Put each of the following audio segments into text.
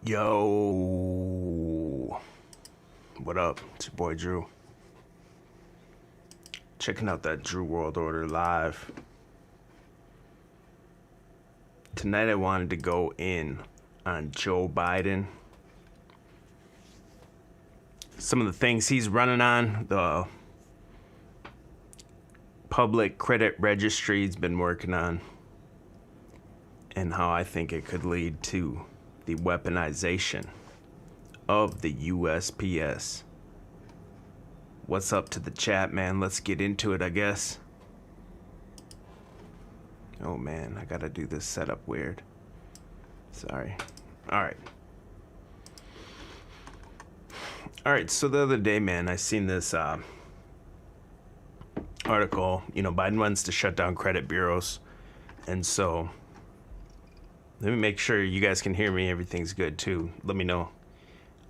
Yo, what up? It's your boy Drew. Checking out that Drew World Order live. Tonight I wanted to go in on Joe Biden. Some of the things he's running on, the public credit registry he's been working on, and how I think it could lead to the weaponization of the USPS. What's up to the chat, man? Let's get into it, I guess. Oh man, I gotta do this setup weird. Sorry. Alright, so the other day, man, I seen this article. Biden wants to shut down credit bureaus. And so let me make sure you guys can hear me. Everything's good too. Let me know.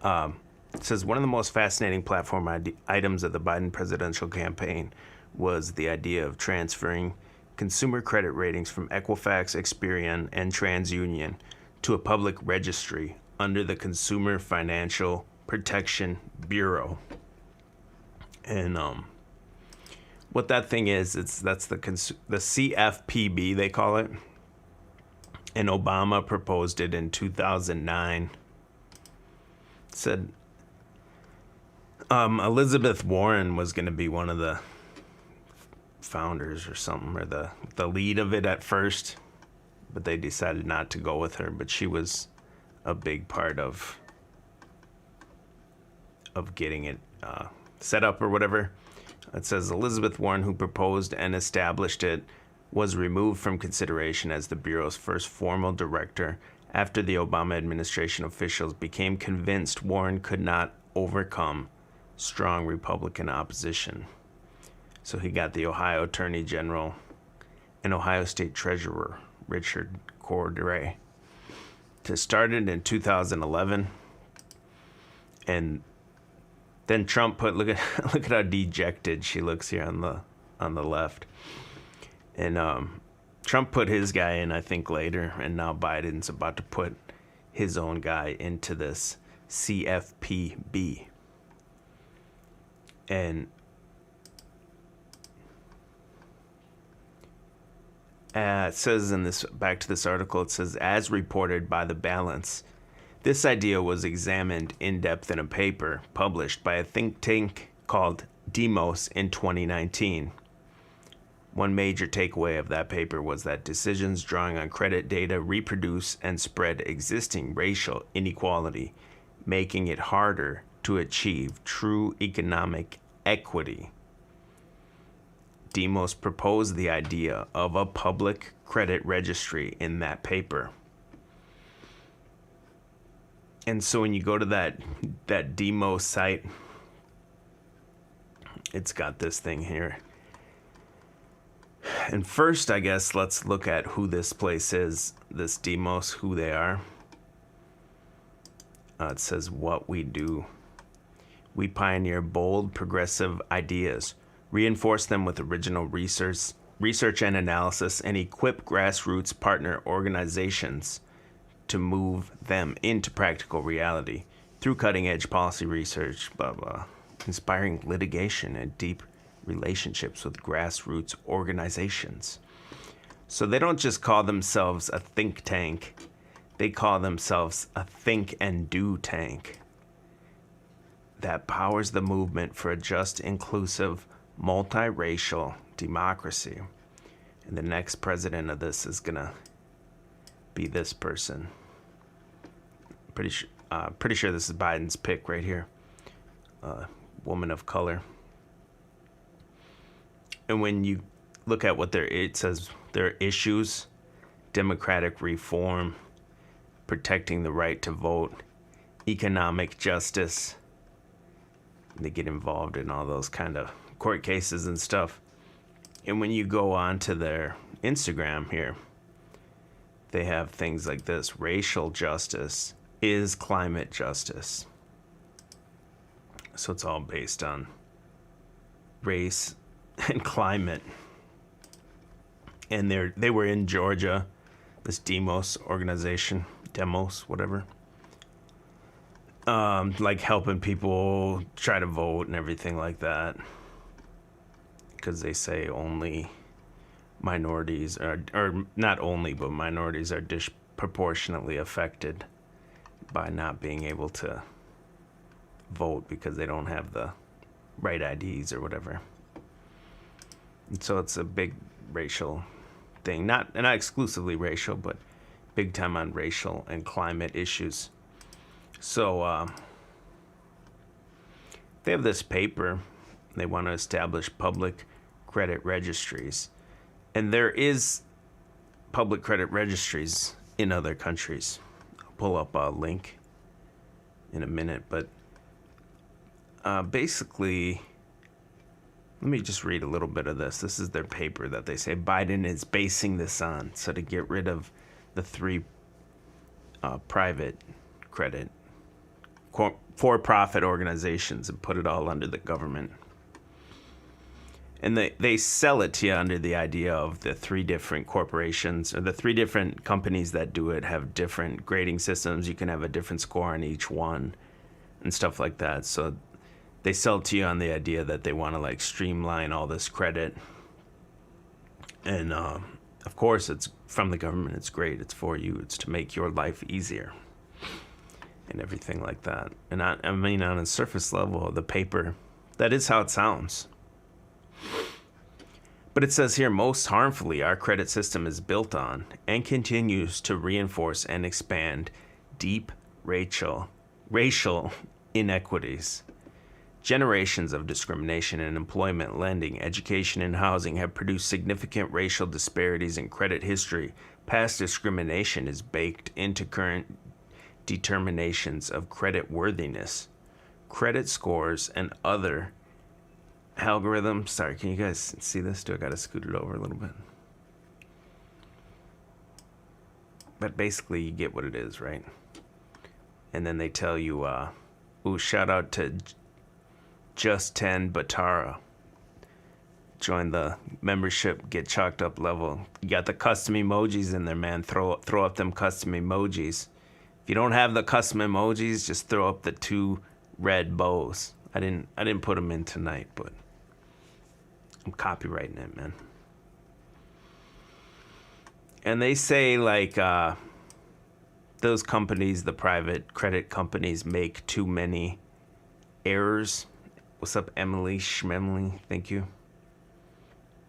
It says one of the most fascinating platform items of the Biden presidential campaign was the idea of transferring consumer credit ratings from Equifax, Experian, and TransUnion to a public registry under the Consumer Financial Protection Bureau. And what that thing is, that's the CFPB, they call it. And Obama proposed it in 2009. Said Elizabeth Warren was going to be one of the founders or something, or the lead of it at first, but they decided not to go with her. But she was a big part of getting it set up or whatever. It says Elizabeth Warren, who proposed and established it, was removed from consideration as the Bureau's first formal director after the Obama administration officials became convinced Warren could not overcome strong Republican opposition. So he got the Ohio Attorney General and Ohio State Treasurer Richard Cordray to start it in 2011. And then Trump put, look at how dejected she looks here on the left. And Trump put his guy in, I think, later, and now Biden's about to put his own guy into this CFPB. And it says in this, back to this article, it says, as reported by The Balance, this idea was examined in depth in a paper published by a think tank called Demos in 2019. One major takeaway of that paper was that decisions drawing on credit data reproduce and spread existing racial inequality, making it harder to achieve true economic equity. Demos proposed the idea of a public credit registry in that paper. And so when you go to that Demos site, it's got this thing here. And first, I guess, let's look at who this place is, this Demos, who they are. It says, what we do. We pioneer bold, progressive ideas, reinforce them with original research and analysis, and equip grassroots partner organizations to move them into practical reality through cutting-edge policy research, blah, blah, inspiring litigation and deep relationships with grassroots organizations. So they don't just call themselves a think tank, they call themselves a think and do tank that powers the movement for a just, inclusive, multiracial democracy. And the next president of this is gonna be this person. Pretty sure this is Biden's pick right here. Woman of color. And when you look at what it says their issues: democratic reform, protecting the right to vote, economic justice. They get involved in all those kind of court cases and stuff. And when you go on to their Instagram here, they have things like this: racial justice is climate justice. So it's all based on race and climate. And they were in Georgia, this Demos organization, Demos, whatever. like helping people try to vote and everything like that, because they say only minorities are, or not only, but minorities are disproportionately affected by not being able to vote because they don't have the right IDs or whatever. And so it's a big racial thing, not exclusively racial, but big time on racial and climate issues. So they have this paper. They want to establish public credit registries. And there is public credit registries in other countries. I'll pull up a link in a minute. But basically, let me just read a little bit of this. This is their paper that they say Biden is basing this on. So to get rid of the 3 private credit for-profit organizations and put it all under the government. And they sell it to you under the idea of the 3 different corporations, or the 3 different companies that do it have different grading systems. You can have a different score on each one and stuff like that. So they sell it to you on the idea that they want to like streamline all this credit. And of course, it's from the government. It's great. It's for you. It's to make your life easier and everything like that. And I mean, on a surface level, the paper, that is how it sounds. But it says here, most harmfully, our credit system is built on and continues to reinforce and expand deep racial inequities. Generations of discrimination in employment, lending, education, and housing have produced significant racial disparities in credit history. Past discrimination is baked into current determinations of credit worthiness. Credit scores and other algorithms. Sorry, can you guys see this? Do I gotta scoot it over a little bit? But basically, you get what it is, right? And then they tell you, shout out to Just 10 Batara. Join the membership, get chalked up level. You got the custom emojis in there, man. Throw up them custom emojis. If you don't have the custom emojis, just throw up the 2 red bows. I didn't put them in tonight, but I'm copywriting it, man. And they say like those companies, the private credit companies, make too many errors. What's up, Emily Schmemily? Thank you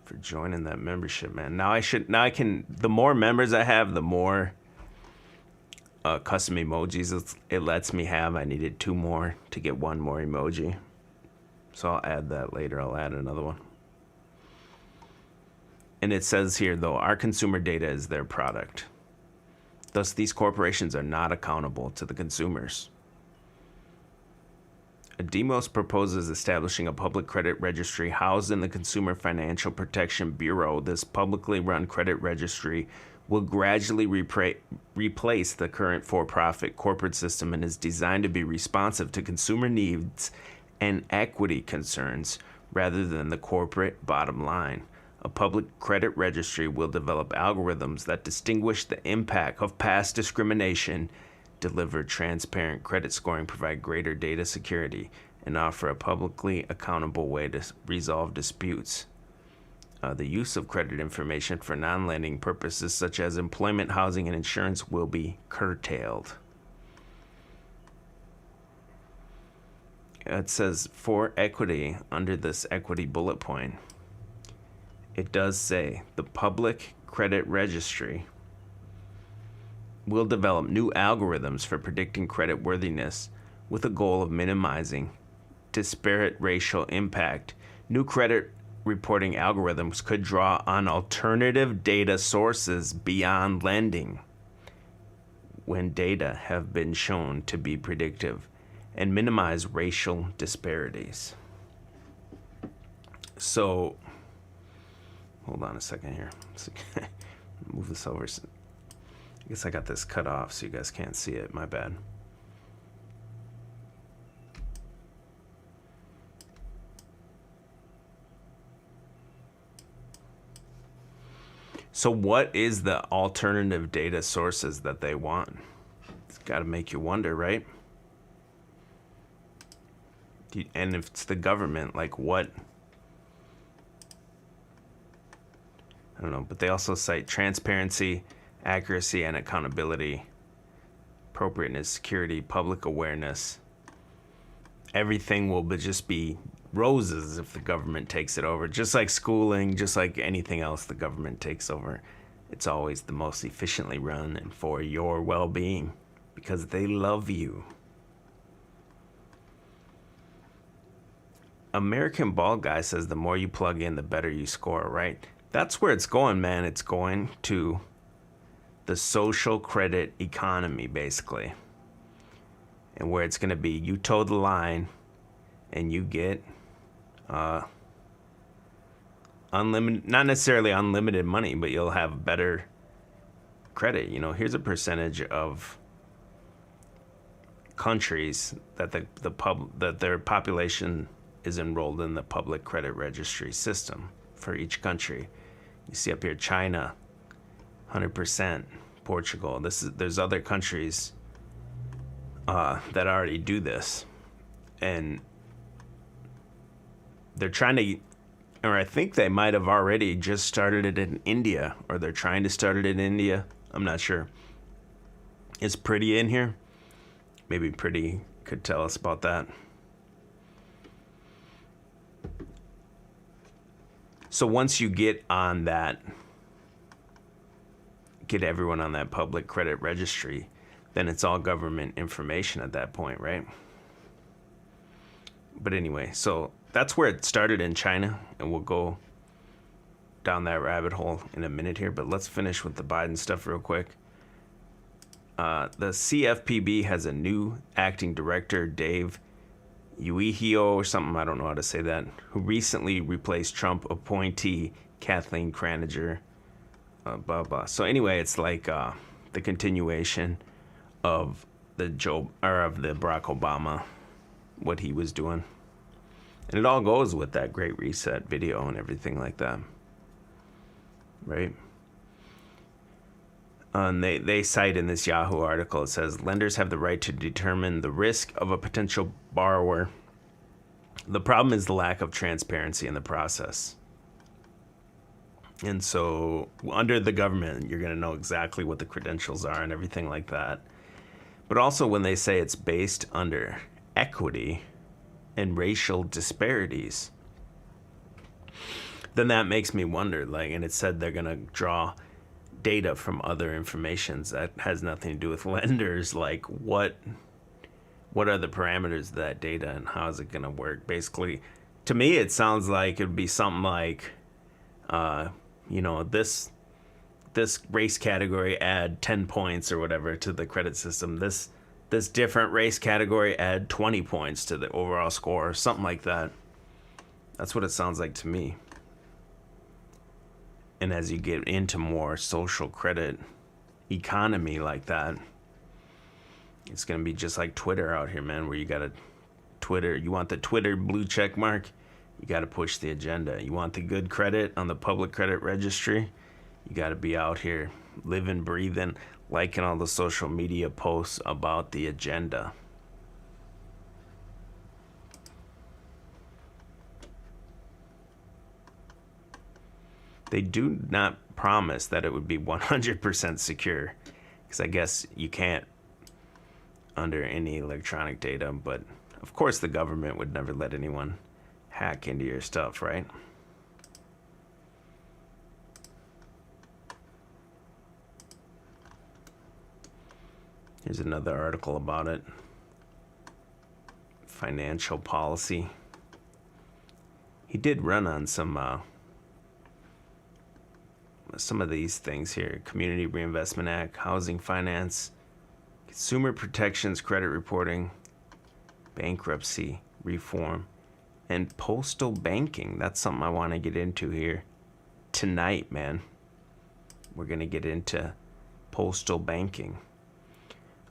for joining that membership, man. Now I can. The more members I have, the more custom emojis it lets me have. I needed 2 more to get 1 more emoji, so I'll add that later. I'll add another one. And it says here, though, our consumer data is their product. Thus, these corporations are not accountable to the consumers. Demos proposes establishing a public credit registry housed in the Consumer Financial Protection Bureau. This publicly run credit registry will gradually replace the current for-profit corporate system and is designed to be responsive to consumer needs and equity concerns rather than the corporate bottom line. A public credit registry will develop algorithms that distinguish the impact of past discrimination, deliver transparent credit scoring, provide greater data security, and offer a publicly accountable way to resolve disputes. The use of credit information for non-lending purposes such as employment, housing, and insurance will be curtailed. It says for equity under this equity bullet point. It does say the public credit registry will develop new algorithms for predicting credit worthiness with a goal of minimizing disparate racial impact. New credit reporting algorithms could draw on alternative data sources beyond lending when data have been shown to be predictive and minimize racial disparities. So, hold on a second here. Move this over. I guess I got this cut off so you guys can't see it. My bad. So what is the alternative data sources that they want? It's got to make you wonder, right? And if it's the government, like what? I don't know, but they also cite transparency, accuracy, and accountability, appropriateness, security, public awareness. Everything will just be roses if the government takes it over. Just like schooling, just like anything else the government takes over. It's always the most efficiently run and for your well-being because they love you. American Bald Guy says the more you plug in, the better you score, right? That's where it's going, man. It's going to the social credit economy, basically. And where it's going to be, you toe the line and you get unlimited, not necessarily unlimited money, but you'll have better credit. You know, here's a percentage of countries that that their population is enrolled in the public credit registry system for each country. You see up here, China, 100%, Portugal. There's other countries that already do this, and they're trying to, or I think they might have already just started it in India, or they're trying to start it in India. I'm not sure. Is Pretty in here? Maybe Pretty could tell us about that. So once you get on that, get everyone on that public credit registry, then it's all government information at that point, right? But anyway, so that's where it started in China, and we'll go down that rabbit hole in a minute here, but let's finish with the Biden stuff real quick. The CFPB has a new acting director, Dave Uihio or something, I don't know how to say that, who recently replaced Trump appointee Kathleen Kraninger, blah, blah. So anyway, it's like the continuation of the Barack Obama, what he was doing. And it all goes with that Great Reset video and everything like that, right? And they cite in this Yahoo article, it says, lenders have the right to determine the risk of a potential borrower. The problem is the lack of transparency in the process. And so under the government, you're going to know exactly what the credentials are and everything like that. But also when they say it's based under equity and racial disparities, then that makes me wonder, like, and it said they're going to draw data from other informations that has nothing to do with lenders, like what are the parameters of that data and how is it going to work? Basically, to me, it sounds like it would be something like, this race category add 10 points or whatever to the credit system. This different race category add 20 points to the overall score, or something like that. That's what it sounds like to me. And as you get into more social credit economy like that, it's going to be just like Twitter out here, man, where you got to you want the Twitter blue check mark, you got to push the agenda. You want the good credit on the public credit registry, you got to be out here living, breathing, liking all the social media posts about the agenda. They do not promise that it would be 100% secure, because I guess you can't under any electronic data, but of course the government would never let anyone hack into your stuff, right? Here's another article about it. Financial policy. He did run on some of these things here: Community Reinvestment Act, Housing Finance, Consumer Protections, Credit Reporting, Bankruptcy Reform, and Postal Banking. That's something I want to get into here tonight, man. We're going to get into postal banking.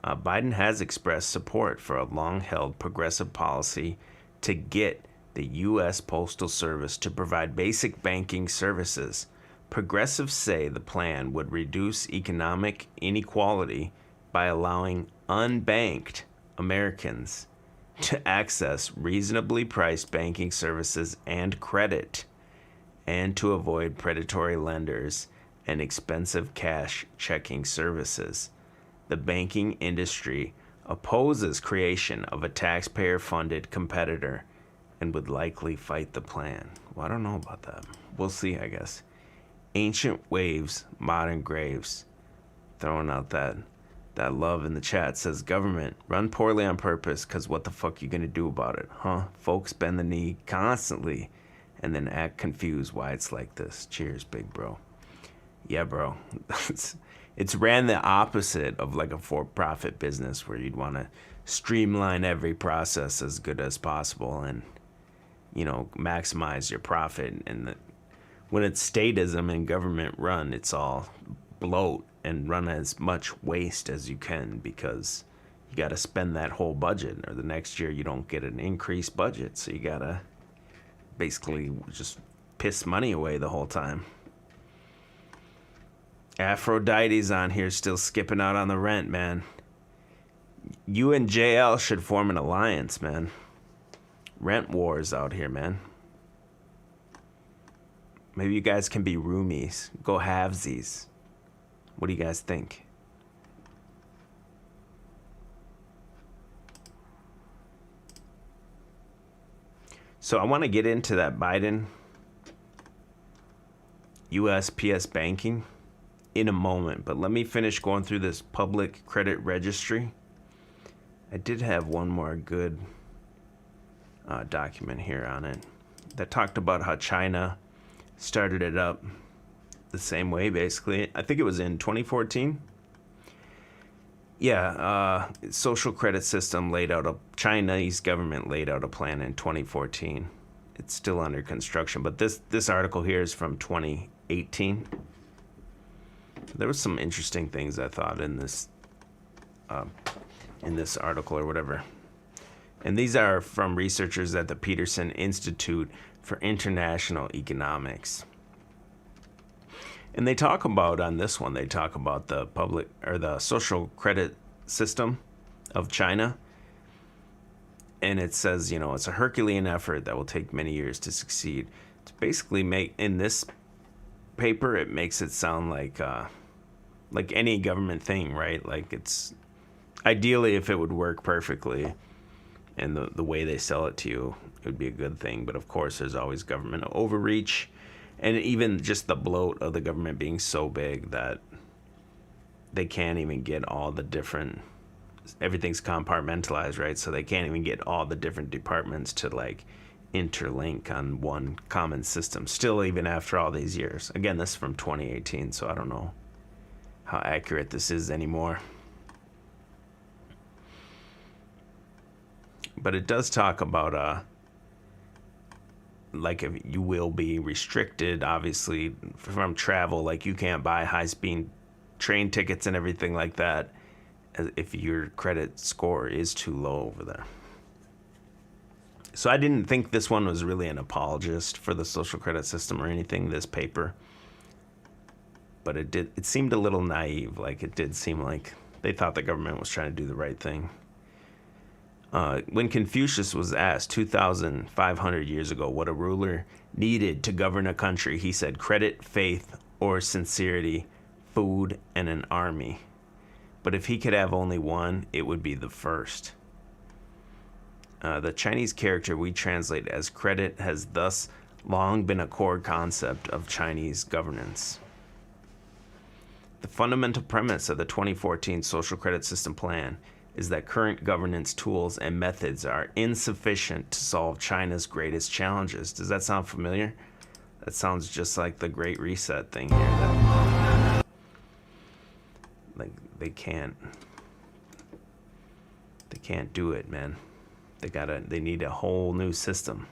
Biden has expressed support for a long-held progressive policy to get the U.S. Postal Service to provide basic banking services. Progressives say the plan would reduce economic inequality by allowing unbanked Americans to access reasonably priced banking services and credit, and to avoid predatory lenders and expensive cash checking services. The banking industry opposes creation of a taxpayer-funded competitor and would likely fight the plan. Well, I don't know about that. We'll see, I guess. Ancient waves, modern graves. Throwing out that love in the chat. Says government run poorly on purpose because what the fuck you gonna do about it, huh? Folks bend the knee constantly and then act confused why it's like this. Cheers, big bro. Yeah, bro. It's ran the opposite of like a for-profit business where you'd want to streamline every process as good as possible and, you know, maximize your profit. And when it's statism and government run, it's all bloat and run as much waste as you can because you got to spend that whole budget, or the next year you don't get an increased budget. So you got to basically just piss money away the whole time. Aphrodite's on here still skipping out on the rent, man. You and JL should form an alliance, man. Rent wars out here, man. Maybe you guys can be roomies. Go halvesies. What do you guys think? So I want to get into that Biden USPS banking in a moment, but let me finish going through this public credit registry. I did have one more good document here on it that talked about how China started it up the same way, basically. I think it was in 2014. Yeah, social credit system laid out Chinese government laid out a plan in 2014. It's still under construction, but this article here is from 2018. There was some interesting things I thought in this article or whatever. And these are from researchers at the Peterson Institute for International Economics. And they talk about, on this one, they talk about the public or the social credit system of China. And it says, you know, it's a Herculean effort that will take many years to succeed. To basically in this paper, it makes it sound like any government thing, right? Like it's ideally, if it would work perfectly and the way they sell it to you, it would be a good thing. But of course, there's always government overreach, and even just the bloat of the government being so big that they can't even get all the different, everything's compartmentalized, right? So they can't even get all the different departments to like interlink on one common system, still even after all these years. Again, this is from 2018, so I don't know how accurate this is anymore. But it does talk about like if you will be restricted, obviously, from travel. Like you can't buy high-speed train tickets and everything like that if your credit score is too low over there. So I didn't think this one was really an apologist for the social credit system or anything, this paper. But it seemed a little naive. Like it did seem like they thought the government was trying to do the right thing. When Confucius was asked 2,500 years ago what a ruler needed to govern a country, he said credit, faith, or sincerity, food, and an army. But if he could have only one, it would be the first. The Chinese character we translate as credit has thus long been a core concept of Chinese governance. The fundamental premise of the 2014 Social Credit System Plan is that current governance tools and methods are insufficient to solve China's greatest challenges. Does that sound familiar? That sounds just like the Great Reset thing here. Like they can't do it, man. They need a whole new system.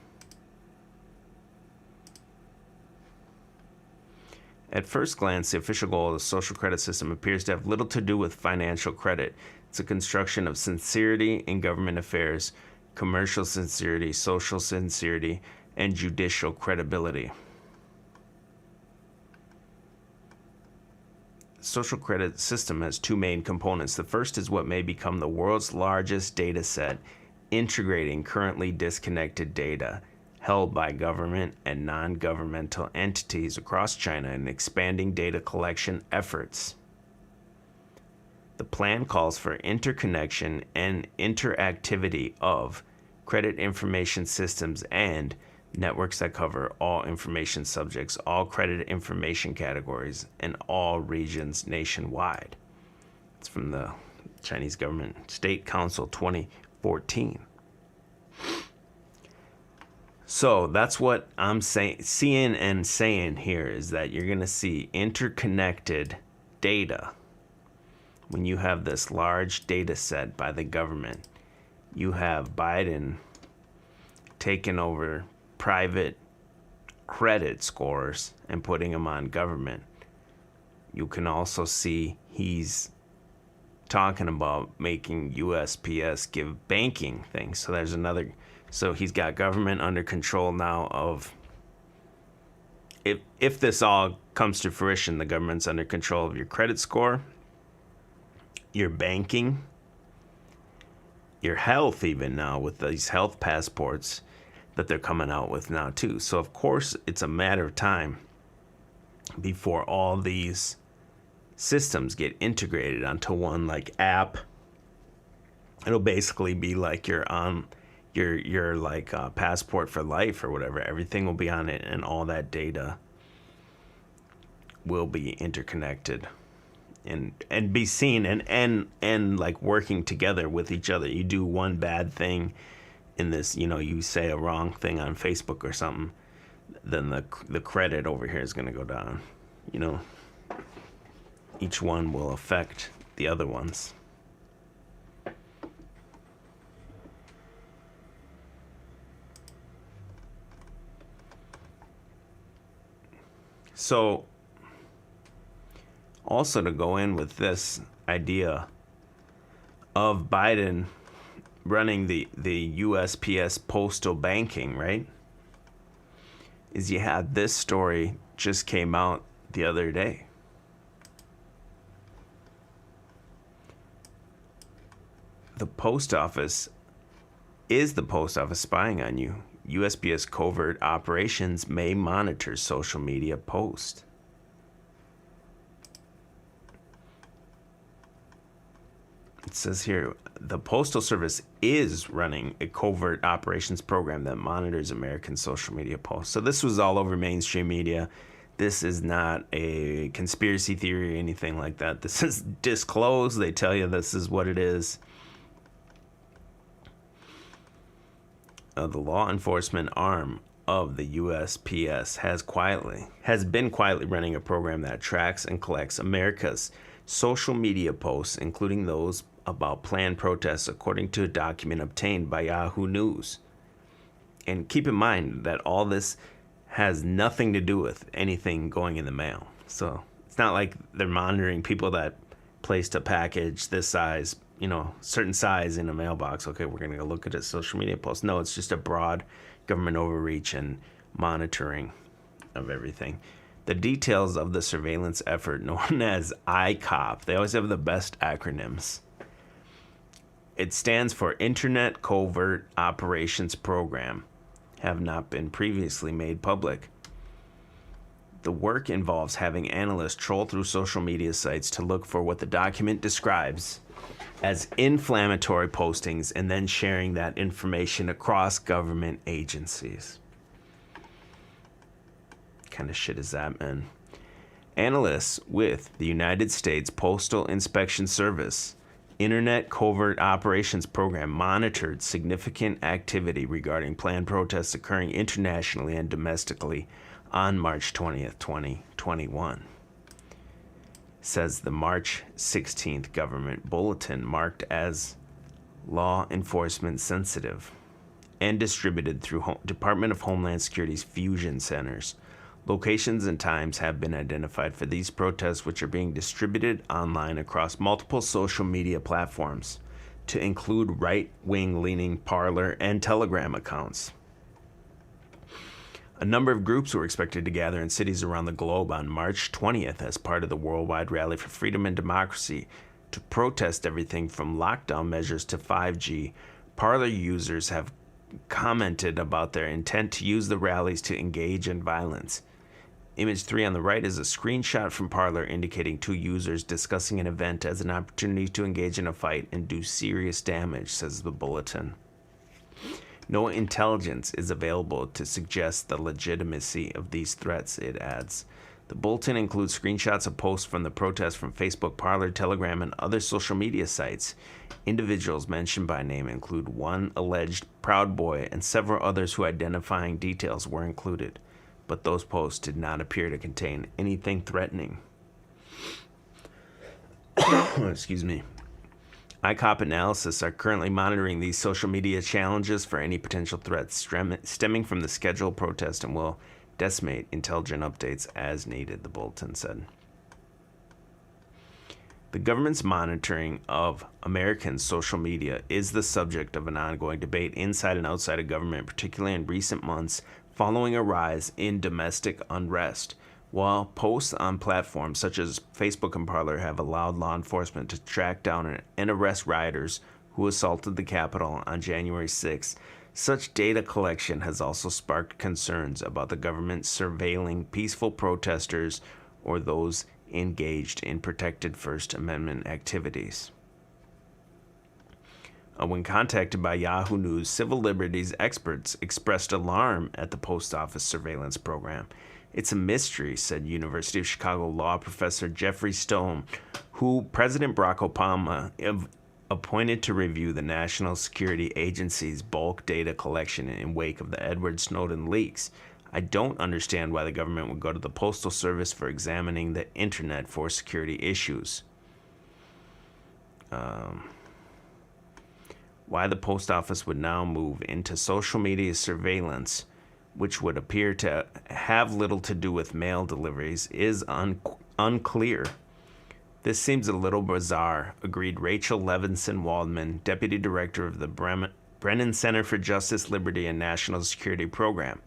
At first glance, the official goal of the social credit system appears to have little to do with financial credit. It's a construction of sincerity in government affairs, commercial sincerity, social sincerity, and judicial credibility. The social credit system has two main components. The first is what may become the world's largest data set integrating currently disconnected data held by government and non-governmental entities across China and expanding data collection efforts. The plan calls for interconnection and interactivity of credit information systems and networks that cover all information subjects, all credit information categories, and all regions nationwide. It's from the Chinese Government State Council 2014. So that's what I'm seeing and saying here is that you're going to see interconnected data. When you have this large data set by the government, you have Biden taking over private credit scores and putting them on government. You can also see he's talking about making USPS give banking things. So there's another, so he's got government under control now of, if this all comes to fruition, the government's under control of your credit score, your banking, your health, even now with these health passports that they're coming out with now too. So of course it's a matter of time before all these systems get integrated onto one like app. It'll basically be like your like passport for life or whatever. Everything will be on it, and all that data will be interconnected and be seen and like working together with each other. You do one bad thing in this, you say a wrong thing on Facebook or something, then the credit over here is going to go down. Each one will affect the other ones. So also to go in with this idea of Biden running the USPS postal banking, right? Is you had this story just came out the other day. The post office spying on you. USPS covert operations may monitor social media posts. It says here, the Postal Service is running a covert operations program that monitors American social media posts. So this was all over mainstream media. This is not a conspiracy theory or anything like that. This is disclosed. They tell you this is what it is. The law enforcement arm of the USPS has been quietly running a program that tracks and collects America's social media posts, including those about planned protests, according to a document obtained by Yahoo News. And keep in mind that all this has nothing to do with anything going in the mail. So it's not like they're monitoring people that placed a package this size, certain size in a mailbox. Okay, we're going to go look at his social media posts. No, it's just a broad government overreach and monitoring of everything. The details of the surveillance effort, known as ICOP, they always have the best acronyms. It stands for Internet Covert Operations Program, have not been previously made public. The work involves having analysts troll through social media sites to look for what the document describes as inflammatory postings and then sharing that information across government agencies. What kind of shit is that, man? Analysts with the United States Postal Inspection Service Internet Covert Operations Program monitored significant activity regarding planned protests occurring internationally and domestically on March 20th, 2021. Says the March 16th government bulletin, marked as law enforcement sensitive and distributed through Department of Homeland Security's fusion centers. Locations and times have been identified for these protests, which are being distributed online across multiple social media platforms, to include right-wing leaning Parler and Telegram accounts. A number of groups were expected to gather in cities around the globe on March 20th as part of the Worldwide Rally for Freedom and Democracy to protest everything from lockdown measures to 5G, Parler users have commented about their intent to use the rallies to engage in violence. Image 3 on the right is a screenshot from Parler indicating two users discussing an event as an opportunity to engage in a fight and do serious damage, says the bulletin. No intelligence is available to suggest the legitimacy of these threats, it adds. The bulletin includes screenshots of posts from the protest from Facebook, Parler, Telegram, and other social media sites. Individuals mentioned by name include one alleged Proud Boy, and several others whose identifying details were included, but those posts did not appear to contain anything threatening. Excuse me. ICOP Analysis are currently monitoring these social media challenges for any potential threats stemming from the scheduled protest and will decimate intelligent updates as needed, the bulletin said. The government's monitoring of American social media is the subject of an ongoing debate inside and outside of government, particularly in recent months following a rise in domestic unrest. While posts on platforms such as Facebook and Parler have allowed law enforcement to track down and arrest rioters who assaulted the Capitol on January 6th, such data collection has also sparked concerns about the government surveilling peaceful protesters or those engaged in protected First Amendment activities. When contacted by Yahoo News, civil liberties experts expressed alarm at the post office surveillance program. It's a mystery, said University of Chicago law professor Jeffrey Stone, who President Barack Obama appointed to review the National Security Agency's bulk data collection in wake of the Edward Snowden leaks. I don't understand why the government would go to the Postal Service for examining the internet for security issues. Why the post office would now move into social media surveillance, which would appear to have little to do with mail deliveries, is unclear. This seems a little bizarre, agreed Rachel Levinson Waldman, Deputy Director of the Brennan Center for Justice, Liberty, and National Security Program.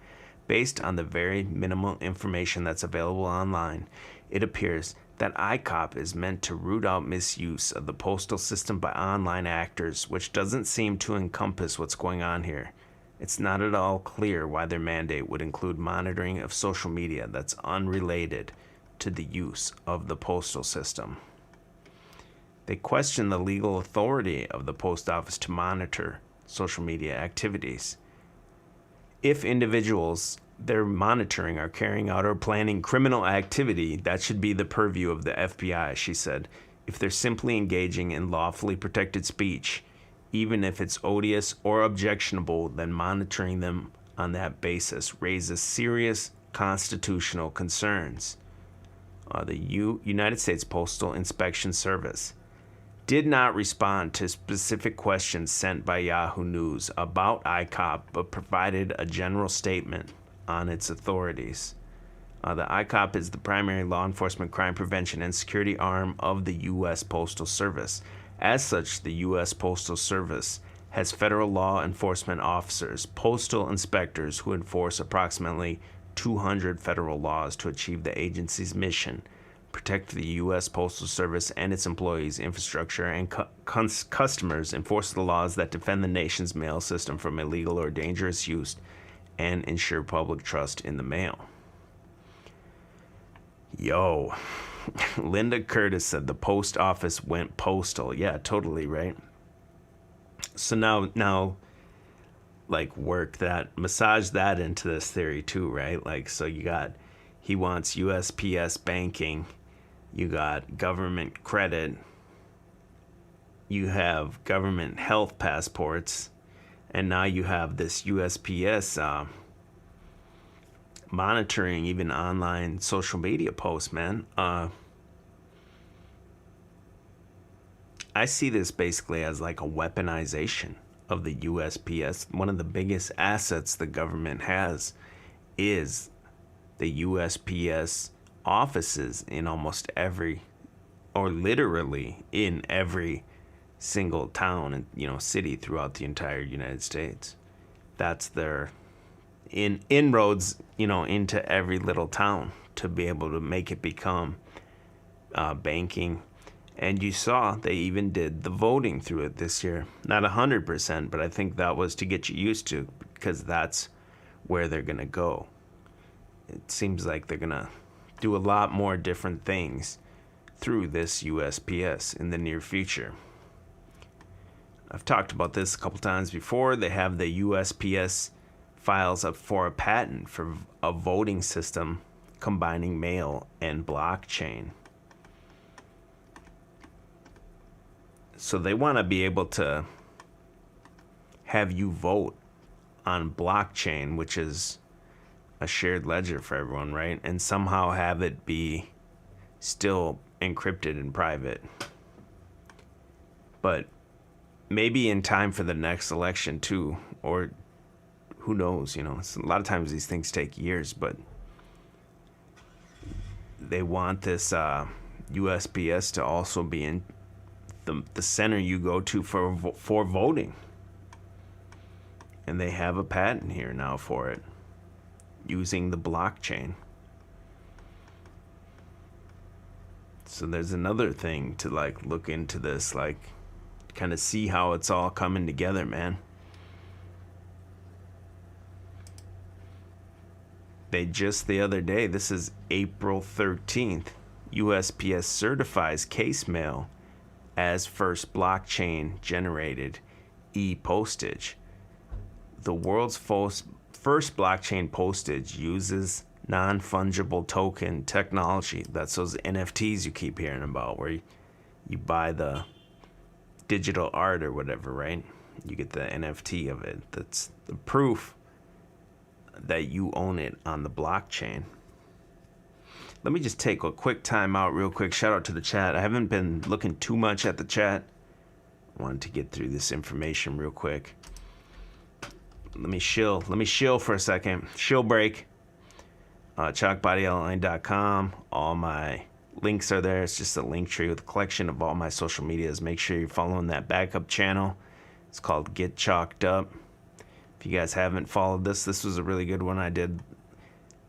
Based on the very minimal information that's available online, it appears that ICOP is meant to root out misuse of the postal system by online actors, which doesn't seem to encompass what's going on here. It's not at all clear why their mandate would include monitoring of social media that's unrelated to the use of the postal system. They question the legal authority of the post office to monitor social media activities. If individuals they're monitoring are carrying out or planning criminal activity, that should be the purview of the FBI, she said. If they're simply engaging in lawfully protected speech, even if it's odious or objectionable, then monitoring them on that basis raises serious constitutional concerns. The United States Postal Inspection Service did not respond to specific questions sent by Yahoo News about ICOP, but provided a general statement on its authorities. The ICOP is the primary law enforcement crime prevention and security arm of the U.S. Postal Service. As such, the U.S. Postal Service has federal law enforcement officers, postal inspectors who enforce approximately 200 federal laws to achieve the agency's mission, protect the U.S. Postal Service and its employees, infrastructure, and customers, enforce the laws that defend the nation's mail system from illegal or dangerous use, and ensure public trust in the mail. Yo, Linda Curtis said the post office went postal. Yeah, totally, right? So now, like, massage that into this theory too, right? Like, so he wants USPS banking, you got government credit, you have government health passports, and now you have this USPS monitoring even online social media posts, man. I see this basically as like a weaponization of the USPS. One of the biggest assets the government has is the USPS offices in almost every, or literally in every single town and city throughout the entire United States. That's their inroads into every little town to be able to make it become banking And you saw they even did the voting through it this year. Not 100%, but I think that was to get you used to, because that's where they're going to go. It seems like they're going to do a lot more different things through this USPS in the near future. I've talked about this a couple times before. They have the USPS files up for a patent for a voting system combining mail and blockchain. So they want to be able to have you vote on blockchain, which is a shared ledger for everyone, right? And somehow have it be still encrypted and private. But maybe in time for the next election too, or who knows, a lot of times these things take years, but they want this USPS to also be in the center you go to for voting. And they have a patent here now for it, using the blockchain. So there's another thing to look into this, kind of see how it's all coming together, man. They just the other day, this is April 13th, USPS certifies case mail as first blockchain generated e-postage. The world's first blockchain postage uses non-fungible token technology. That's those NFTs you keep hearing about, where you buy the digital art or whatever, right? You get the NFT of it. That's the proof that you own it on the blockchain. Let me just take a quick time out real quick. Shout out to the chat. I haven't been looking too much at the chat. I wanted to get through this information real quick. Let me shill for a second. Shill break. Chalkbodyoutline.com. All my links are there. It's just a link tree with a collection of all my social medias. Make sure you're following that backup channel. It's called Get Chalked Up. If you guys haven't followed this was a really good one. I did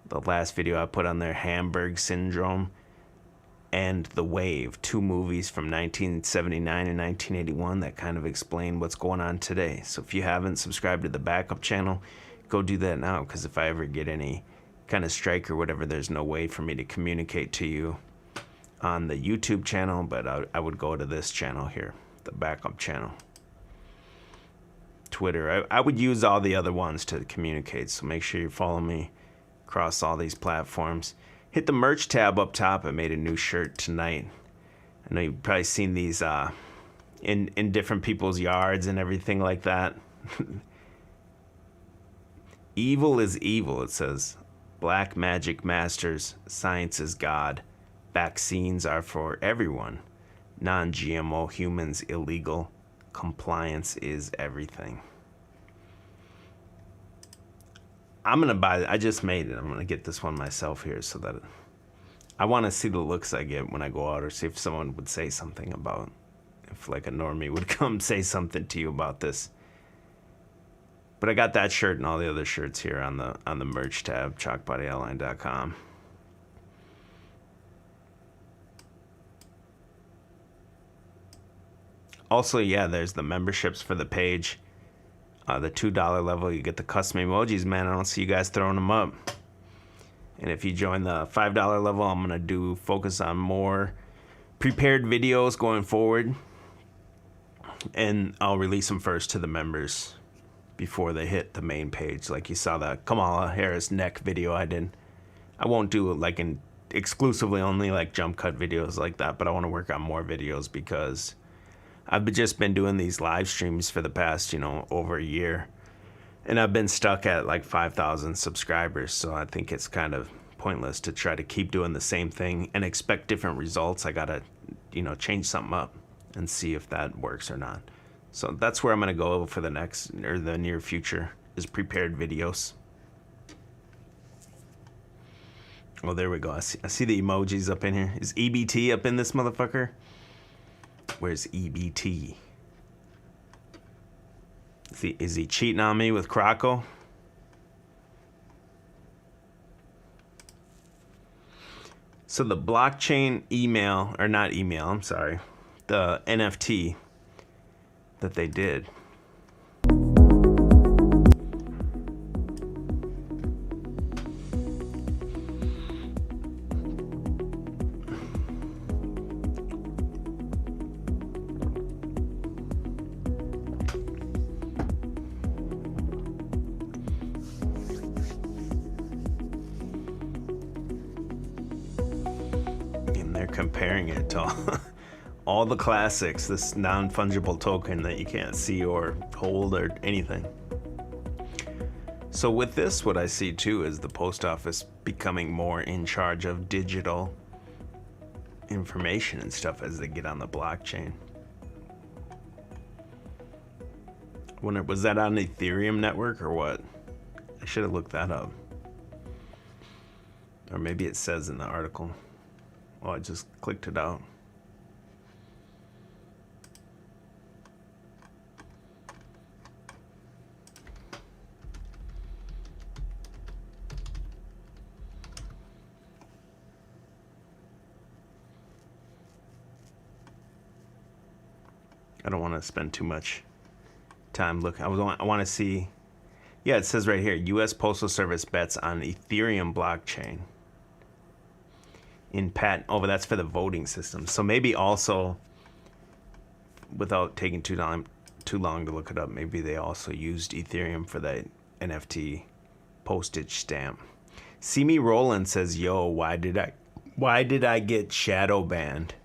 the last video I put on there, Hamburg Syndrome and The Wave, 2 movies from 1979 and 1981 that kind of explain what's going on today. So if you haven't subscribed to the backup channel, go do that now, because if I ever get any kind of strike or whatever, there's no way for me to communicate to you on the YouTube channel, but I would go to this channel here, the backup channel. Twitter, I would use all the other ones to communicate, so make sure you follow me across all these platforms. Hit the merch tab up top. I made a new shirt tonight. I know you've probably seen these in different people's yards and everything like that. Evil is evil, it says. Black magic masters, science is God. Vaccines are for everyone. Non-GMO humans illegal. Compliance is everything. I'm going to buy it. I just made it. I'm going to get this one myself here so that I want to see the looks I get when I go out, or see if someone would say something about, if like a normie would come say something to you about this. But I got that shirt and all the other shirts here on the merch tab, chalkbodyoutline.com. Also, yeah, there's the memberships for the page. The $2 level, you get the custom emojis, man. I don't see you guys throwing them up. And if you join the $5 level, I'm going to focus on more prepared videos going forward. And I'll release them first to the members before they hit the main page. Like you saw the Kamala Harris neck video I did. I won't do it exclusively only jump cut videos like that, but I want to work on more videos because I've just been doing these live streams for the past, over a year. And I've been stuck at 5,000 subscribers. So I think it's kind of pointless to try to keep doing the same thing and expect different results. I got to, change something up and see if that works or not. So that's where I'm going to go for the near future, is prepared videos. Oh, there we go. I see the emojis up in here. Is EBT up in this motherfucker? Where's EBT? Is he cheating on me with Croco? So the blockchain email, or not email, I'm sorry. the NFT that they did. Comparing it to all the classics, this non-fungible token that you can't see or hold or anything. So with this, what I see too is the post office becoming more in charge of digital information and stuff as they get on the blockchain. Was that on the Ethereum network or what? I should have looked that up. Or maybe it says in the article. Oh, I just clicked it out. I don't want to spend too much time looking. I want to see. Yeah, it says right here, U.S. Postal Service bets on Ethereum blockchain. In that's for the voting system. So maybe also, without taking too long to look it up, maybe they also used Ethereum for that NFT postage stamp. See Me Roland says, "Yo, why did I get shadow banned?"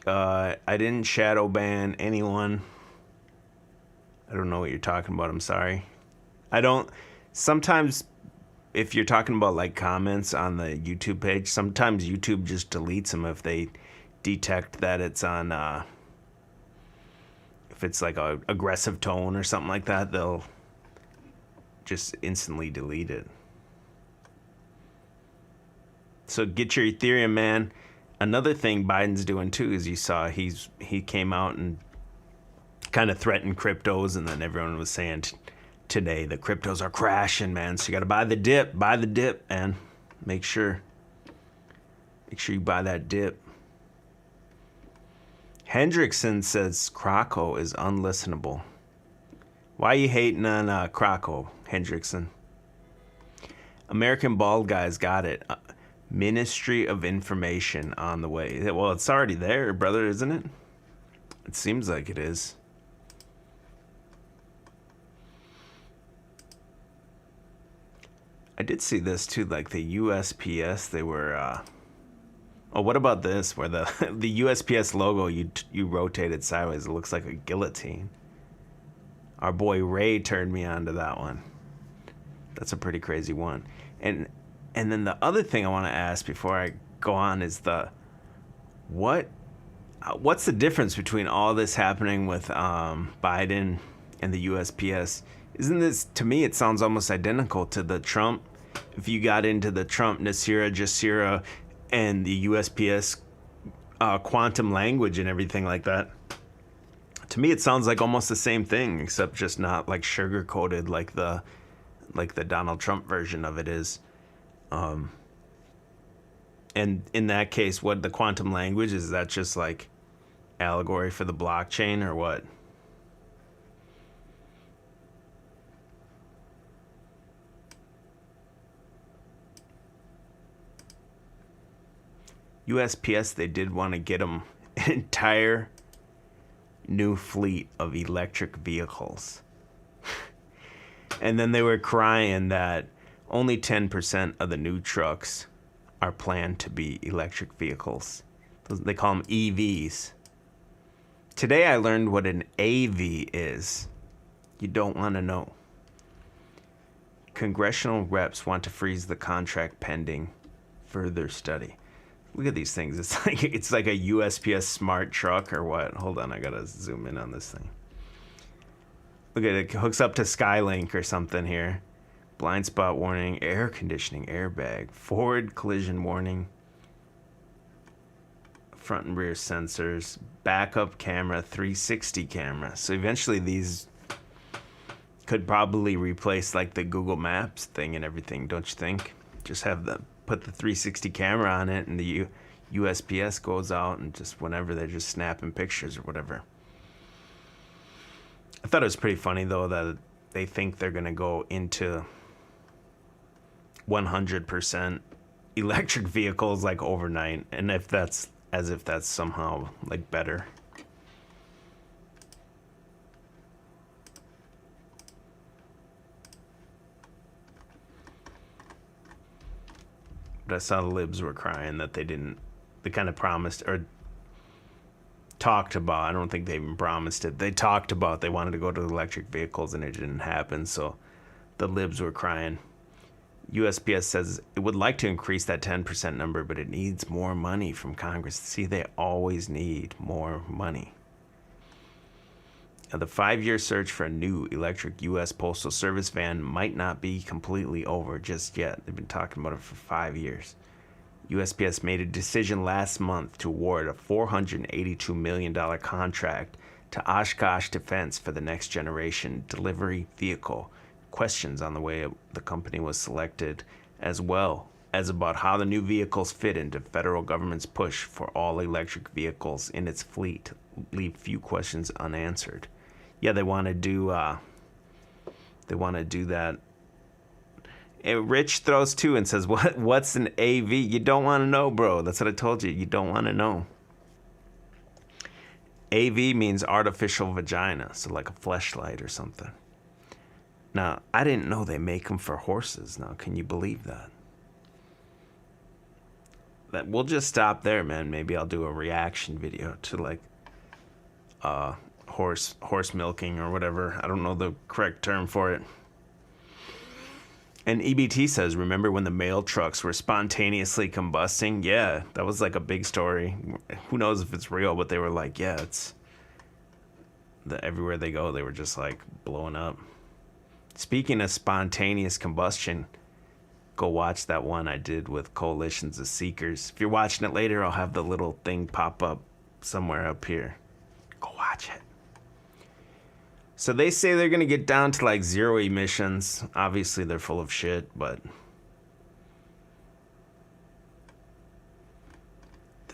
I didn't shadow ban anyone. I don't know what you're talking about. I'm sorry. Sometimes if you're talking about like comments on the YouTube page, sometimes YouTube just deletes them if they detect that it's on, if it's like a aggressive tone or something like that, they'll just instantly delete it. So get your Ethereum, man. Another thing Biden's doing too is you saw he came out and kind of threatened cryptos, and then everyone was saying today the cryptos are crashing, man. So you got to buy the dip, man. Make sure you buy that dip. Hendrickson says Croco is unlistenable. Why are you hating on Croco, Hendrickson? American Bald Guy's got it. Ministry of Information on the way. Well, it's already there, brother, isn't it? It seems like it is. I did see this too, like the USPS. They were. Oh, what about this? Where the USPS logo you rotated sideways. It looks like a guillotine. Our boy Ray turned me on to that one. That's a pretty crazy one. And then the other thing I want to ask before I go on is what's the difference between all this happening with Biden and the USPS? Isn't this, to me, it sounds almost identical to the Trump. If you got into the Trump, Nasira, Jasira, and the USPS quantum language and everything like that, to me it sounds like almost the same thing, except just not like sugar coated like the Donald Trump version of it is. And in that case, what the quantum language is, that just like allegory for the blockchain or what? USPS, they did want to get them an entire new fleet of electric vehicles. And then they were crying that only 10% of the new trucks are planned to be electric vehicles. They call them EVs. Today I learned what an AV is. You don't want to know. Congressional reps want to freeze the contract pending further study. Look at these things. It's like a USPS smart truck or what? Hold on, I gotta zoom in on this thing. Look at it, hooks up to Skylink or something here. Blind spot warning, air conditioning, airbag, forward collision warning, front and rear sensors, backup camera, 360 camera. So eventually these could probably replace like the Google Maps thing and everything, don't you think? Just have put the 360 camera on it, and you USPS goes out and just whenever they're just snapping pictures or whatever. I thought it was pretty funny though that they think they're gonna go into 100% electric vehicles like overnight, and if that's somehow like better. But I saw the libs were crying that they kind of promised or talked about, I don't think they even promised it, they talked about they wanted to go to electric vehicles and it didn't happen, so the libs were crying. USPS says it would like to increase that 10% number, but it needs more money from Congress. See, they always need more money. Now, the 5-year search for a new electric U.S. Postal Service van might not be completely over just yet. They've been talking about it for 5 years. USPS made a decision last month to award a $482 million contract to Oshkosh Defense for the next generation delivery vehicle. Questions on the way the company was selected, as well as about how the new vehicles fit into federal government's push for all electric vehicles in its fleet, leave few questions unanswered. Yeah, they want to do that. Rich throws two and says, what's an AV? You don't want to know, bro. That's what I told you. You don't want to know. AV means artificial vagina, so like a fleshlight or something. Now, I didn't know they make them for horses. Now, can you believe that? We'll just stop there, man. Maybe I'll do a reaction video to like horse milking or whatever. I don't know the correct term for it. And EBT says, remember when the mail trucks were spontaneously combusting? Yeah, that was like a big story. Who knows if it's real, but they were like, yeah, it's everywhere they go, they were just like blowing up. Speaking of spontaneous combustion, go watch that one I did with Coalitions of Seekers. If you're watching it later, I'll have the little thing pop up somewhere up here. Go watch it. So they say they're going to get down to like 0 emissions. Obviously, they're full of shit, but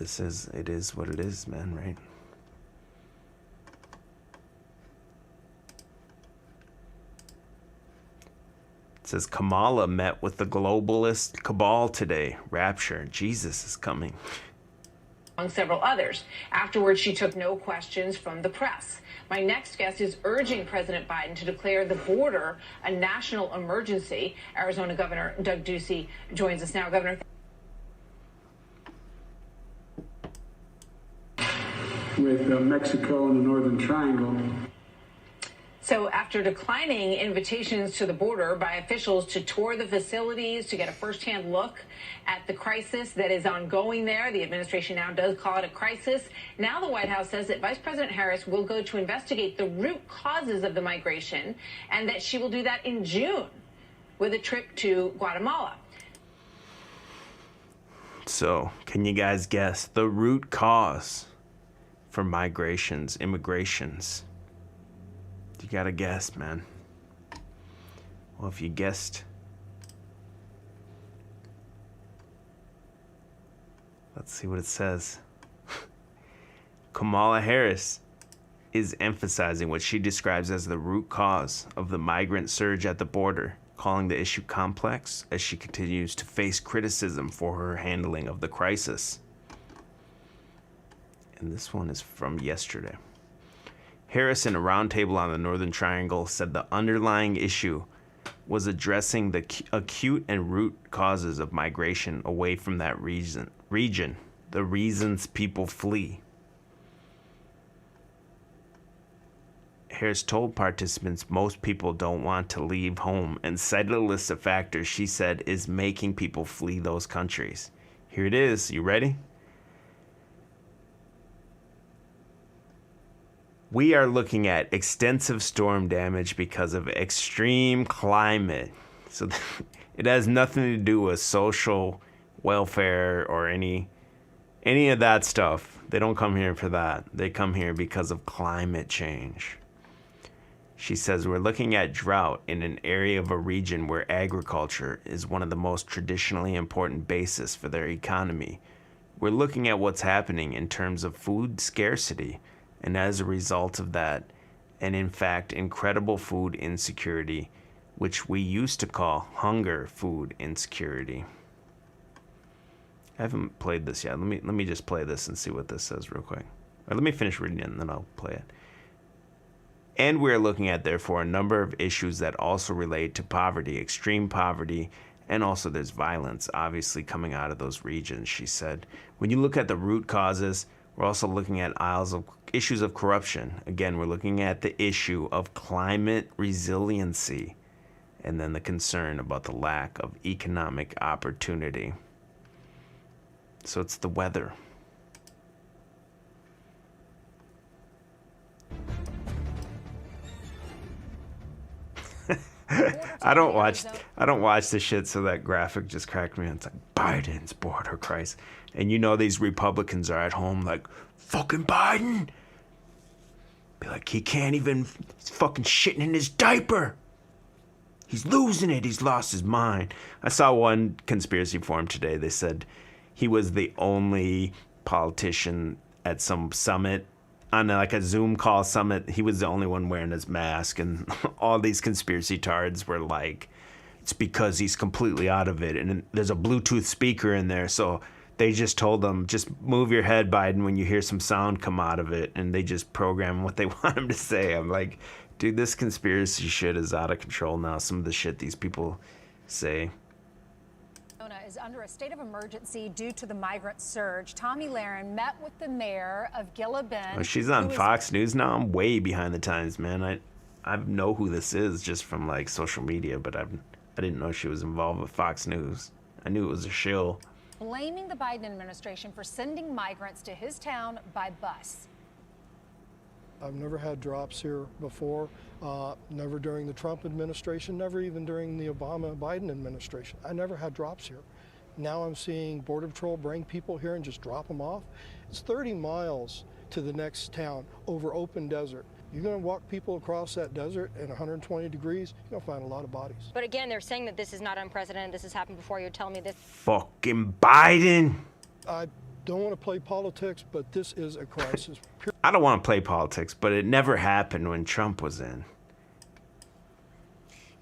it is what it is, man, right? It says Kamala met with the globalist cabal today. Rapture. Jesus is coming. Among several others. Afterwards, she took no questions from the press. My next guest is urging President Biden to declare the border a national emergency. Arizona Governor Doug Ducey joins us now. Governor. With Mexico and the Northern Triangle. So after declining invitations to the border by officials to tour the facilities to get a firsthand look at the crisis that is ongoing there, the administration now does call it a crisis. Now the White House says that Vice President Harris will go to investigate the root causes of the migration and that she will do that in June with a trip to Guatemala. So can you guys guess the root cause for immigrations? You gotta guess, man. Well, if you guessed, let's see what it says. Kamala Harris is emphasizing what she describes as the root cause of the migrant surge at the border, calling the issue complex as she continues to face criticism for her handling of the crisis. And this one is from yesterday. Harris, in a roundtable on the Northern Triangle, said the underlying issue was addressing the acute and root causes of migration away from that region, the reasons people flee. Harris told participants most people don't want to leave home and cited a list of factors she said is making people flee those countries. Here it is. You ready? We are looking at extensive storm damage because of extreme climate. So it has nothing to do with social welfare or any of that stuff. They don't come here for that. They come here because of climate change. She says we're looking at drought in an area of a region where agriculture is one of the most traditionally important bases for their economy. We're looking at what's happening in terms of food scarcity, and as a result of that, and in fact, incredible food insecurity, which we used to call hunger food insecurity. I haven't played this yet. Let me just play this and see what this says real quick. Or let me finish reading it and then I'll play it. And we're looking at, therefore, a number of issues that also relate to poverty, extreme poverty, and also there's violence, obviously, coming out of those regions, she said. When you look at the root causes, we're also looking at issues of corruption. Again, we're looking at the issue of climate resiliency, and then the concern about the lack of economic opportunity. So it's the weather. I don't watch this shit, so that graphic just cracked me. It's like Biden's border crisis, and you know these Republicans are at home like, fucking Biden. Be like, he can't even, he's fucking shitting in his diaper. He's losing it. He's lost his mind. I saw one conspiracy forum today. They said he was the only politician at some summit, on like a Zoom call summit. He was the only one wearing his mask, and all these conspiracy tards were like, it's because he's completely out of it, and there's a Bluetooth speaker in there, so they just told him, just move your head, Biden, when you hear some sound come out of it, and they just program what they want him to say. I'm like, dude, this conspiracy shit is out of control now. Some of the shit these people say. Is under a state of emergency due to the migrant surge. Tommy Lahren met with the mayor of Gila Bend. Oh, she's on Fox News now. I'm way behind the times, man. I know who this is just from like social media, but I didn't know she was involved with Fox News. I knew it was a shill. Blaming the Biden administration for sending migrants to his town by bus. I've never had drops here before, never during the Trump administration, never even during the Obama-Biden administration. I never had drops here. Now I'm seeing Border Patrol bring people here and just drop them off. It's 30 miles to the next town over open desert. You're going to walk people across that desert at 120 degrees, you're going to find a lot of bodies. But again, they're saying that this is not unprecedented. This has happened before. You're telling me this. Fucking Biden. I don't want to play politics, but this is a crisis. I don't want to play politics, but it never happened when Trump was in.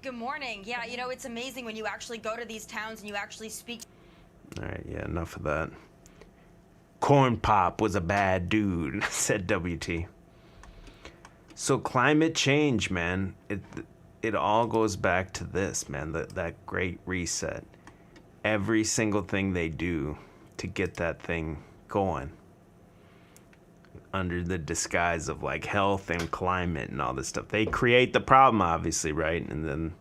Good morning. Yeah, you know, it's amazing when you actually go to these towns and you actually speak. All right, yeah, enough of that. Corn Pop was a bad dude, said WT. So climate change, man, it all goes back to this, man, that great reset. Every single thing they do to get that thing going under the disguise of like health and climate and all this stuff. They create the problem, obviously, right? And then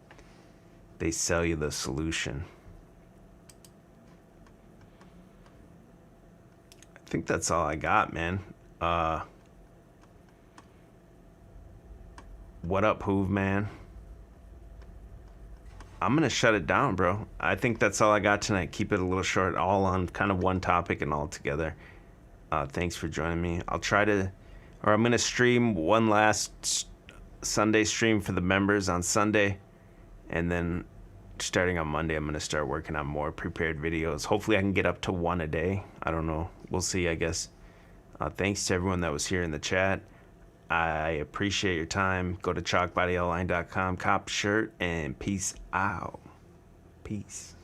they sell you the solution. I think that's all I got, man. What up, Hoove, man? I'm going to shut it down, bro. I think that's all I got tonight. Keep it a little short, all on kind of one topic and all together. Thanks for joining me. I'm going to stream one last Sunday stream for the members on Sunday. And then starting on Monday, I'm going to start working on more prepared videos. Hopefully I can get up to one a day. I don't know. We'll see, I guess. Thanks to everyone that was here in the chat. I appreciate your time. Go to chalkbodyoutline.com, cop shirt, and peace out. Peace.